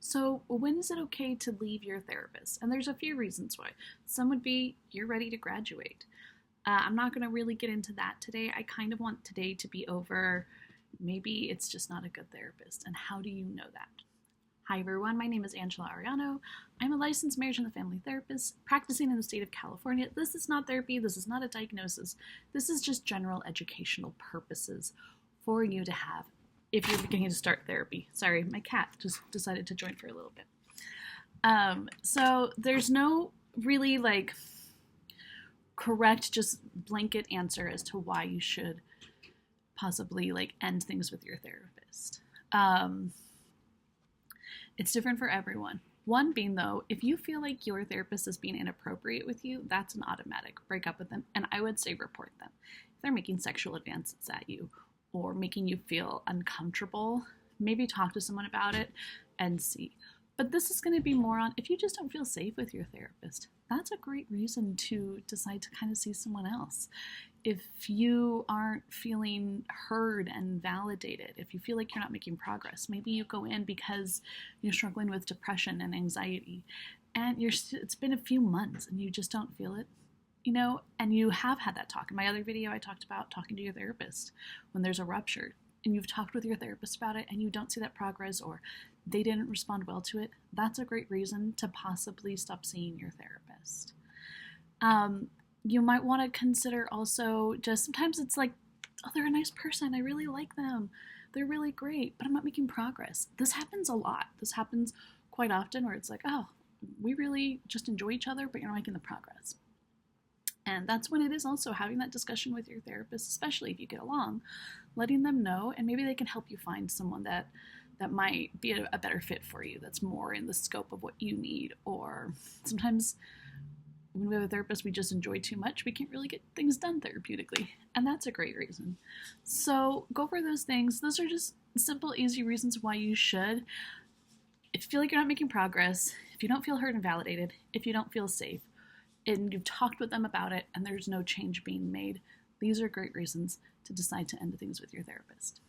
So, when is it okay to leave your therapist? And there's a few reasons why. Some would be you're ready to graduate. I'm not going to really get into that today. I kind of want today to be over. Maybe it's just not a good therapist. And how do you know that? Hi, everyone. My name is Angela Ariano. I'm a licensed marriage and family therapist practicing in the state of California. This is not therapy. This is not a diagnosis. This is just general educational purposes for you to have if you're beginning to start therapy. Sorry, my cat just decided to join for a little bit. So there's no really correct, just blanket answer as to why you should possibly end things with your therapist. It's different for everyone. One being, though, if you feel like your therapist is being inappropriate with you, that's an automatic. Break up with them, and I would say report them. If they're making sexual advances at you or making you feel uncomfortable, maybe talk to someone about it and see. But this is going to be more on if you just don't feel safe with your therapist. That's a great reason to decide to kind of see someone else. If you aren't feeling heard and validated, if you feel like you're not making progress, maybe you go in because you're struggling with depression and anxiety, and it's been a few months and you just don't feel it, and you have had that talk. In my other video, I talked about talking to your therapist when there's a rupture, and you've talked with your therapist about it and you don't see that progress or they didn't respond well to it. That's a great reason to possibly stop seeing your therapist. You might want to consider also just sometimes it's like, oh, they're a nice person. I really like them. They're really great, but I'm not making progress. This happens a lot. This happens quite often where it's like, oh, we really just enjoy each other, but you're not making the progress. And that's when it is also having that discussion with your therapist, especially if you get along, letting them know, and maybe they can help you find someone that might be a better fit for you, that's more in the scope of what you need. Or sometimes when we have a therapist we just enjoy too much, we can't really get things done therapeutically, and that's a great reason. So go for those things. Those are just simple, easy reasons why you should. If you feel like you're not making progress, if you don't feel heard and validated, if you don't feel safe, and you've talked with them about it and there's no change being made, these are great reasons to decide to end things with your therapist.